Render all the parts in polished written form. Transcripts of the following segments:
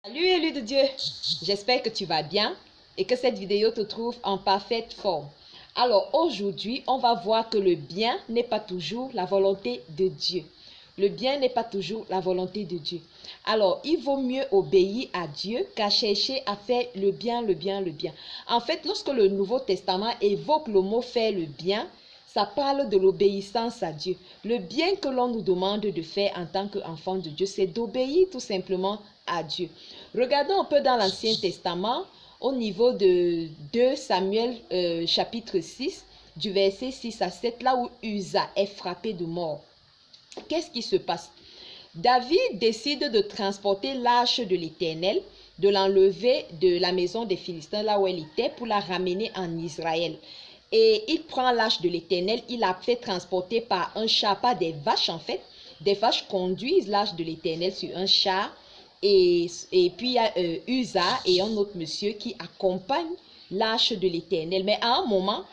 Salut élu de Dieu, j'espère que tu vas bien et que cette vidéo te trouve en parfaite forme. Alors aujourd'hui, on va voir que le bien n'est pas toujours la volonté de Dieu. Le bien n'est pas toujours la volonté de Dieu. Alors, il vaut mieux obéir à Dieu qu'à chercher à faire le bien, le bien, le bien. En fait, lorsque le Nouveau Testament évoque le mot faire le bien, ça parle de l'obéissance à Dieu. Le bien que l'on nous demande de faire en tant qu'enfant de Dieu, c'est d'obéir tout simplement à Dieu. Regardons un peu dans l'Ancien Testament, au niveau de 2 Samuel chapitre 6, du verset 6 à 7, là où Uza est frappé de mort. Qu'est-ce qui se passe? David décide de transporter l'arche de l'Éternel, de l'enlever de la maison des Philistins, là où elle était, pour la ramener en Israël. Et il prend l'arche de l'Éternel, il l'a fait transporter par un char, pas des vaches en fait. Des vaches conduisent l'arche de l'Éternel sur un char. Et puis il y a Uza et un autre monsieur qui accompagnent l'arche de l'Éternel. Mais à un moment,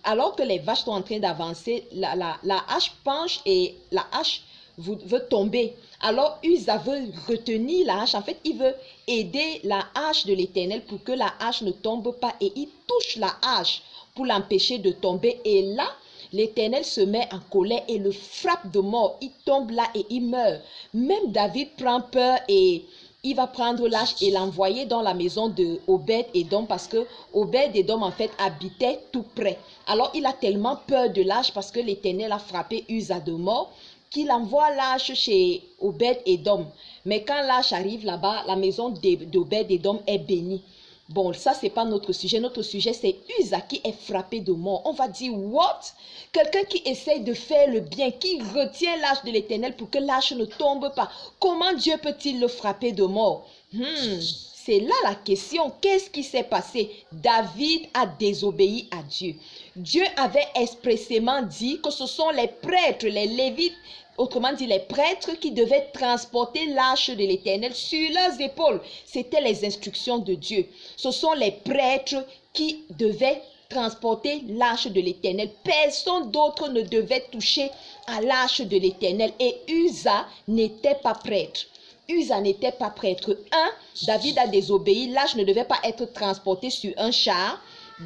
alors que les vaches sont en train d'avancer, la hache penche et la hache veut tomber. Alors Uza veut retenir la hache. En fait, il veut aider la hache de l'Éternel pour que la hache ne tombe pas. Et il touche la hache pour l'empêcher de tomber. Et là, l'Éternel se met en colère et le frappe de mort. Il tombe là et il meurt. Même David prend peur et il va prendre l'âge et l'envoyer dans la maison de Obed-Édom parce que Obed-Édom en fait habitait tout près. Alors il a tellement peur de l'âge parce que l'Éternel a frappé Uza de mort qu'il envoie l'âge chez Obed-Édom. Mais quand l'âge arrive là-bas, la maison d'Obed-Édom est bénie. Bon, ça, c'est pas notre sujet. Notre sujet, c'est Uza qui est frappé de mort. On va dire, what? Quelqu'un qui essaye de faire le bien, qui retient l'âge de l'Éternel pour que l'âge ne tombe pas. Comment Dieu peut-il le frapper de mort? C'est là la question. Qu'est-ce qui s'est passé? David a désobéi à Dieu. Dieu avait expressément dit que ce sont les prêtres, les Lévites, autrement dit les prêtres qui devaient transporter l'arche de l'Éternel sur leurs épaules. C'était les instructions de Dieu. Ce sont les prêtres qui devaient transporter l'arche de l'Éternel. Personne d'autre ne devait toucher à l'arche de l'Éternel. Et Uza n'était pas prêtre. Uza n'était pas prêtre. 1. David a désobéi. L'arche ne devait pas être transportée sur un char.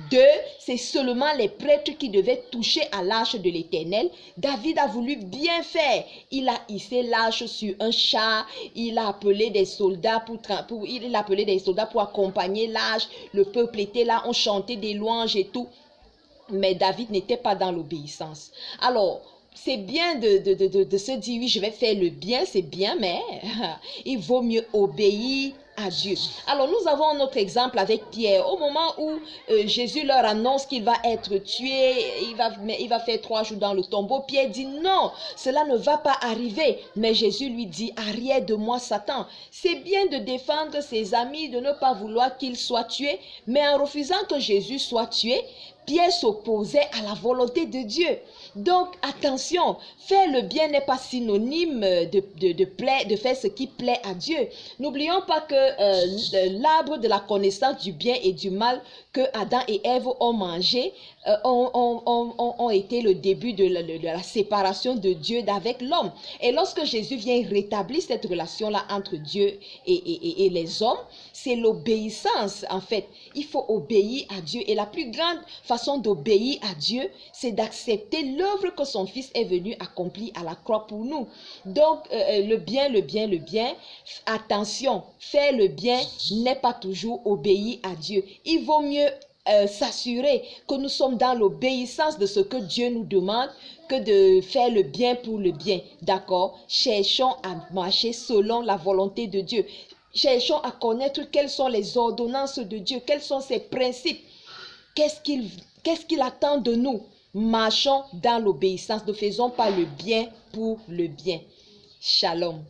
2. C'est seulement les prêtres qui devaient toucher à l'arche de l'Éternel. David a voulu bien faire. Il a hissé l'arche sur un char. Il a appelé des soldats pour accompagner l'arche. Le peuple était là, on chantait des louanges et tout. Mais David n'était pas dans l'obéissance. Alors, c'est bien de se dire, oui, je vais faire le bien, c'est bien, mais il vaut mieux obéir à Dieu. Alors, nous avons un autre exemple avec Pierre. Au moment où Jésus leur annonce qu'il va être tué, il va faire 3 jours dans le tombeau, Pierre dit non, cela ne va pas arriver. Mais Jésus lui dit, arrière de moi, Satan. C'est bien de défendre ses amis, de ne pas vouloir qu'ils soient tués, mais en refusant que Jésus soit tué, Pierre s'opposait à la volonté de Dieu. Donc, attention, faire le bien n'est pas synonyme de faire ce qui plaît à Dieu. N'oublions pas que l'arbre de la connaissance du bien et du mal que Adam et Ève ont mangé ont été le début de la séparation de Dieu d'avec l'homme. Et lorsque Jésus vient rétablir cette relation-là entre Dieu et les hommes, c'est l'obéissance en fait. Il faut obéir à Dieu. Et la plus grande façon d'obéir à Dieu, c'est d'accepter l'œuvre que son Fils est venu accomplir à la croix pour nous. Donc, le bien, attention, faire le bien n'est pas toujours obéir à Dieu. Il vaut mieux s'assurer que nous sommes dans l'obéissance de ce que Dieu nous demande que de faire le bien pour le bien. D'accord? Cherchons à marcher selon la volonté de Dieu. Cherchons à connaître quelles sont les ordonnances de Dieu, quels sont ses principes. Qu'est-ce qu'il attend de nous? Marchons dans l'obéissance. Ne faisons pas le bien pour le bien. Shalom.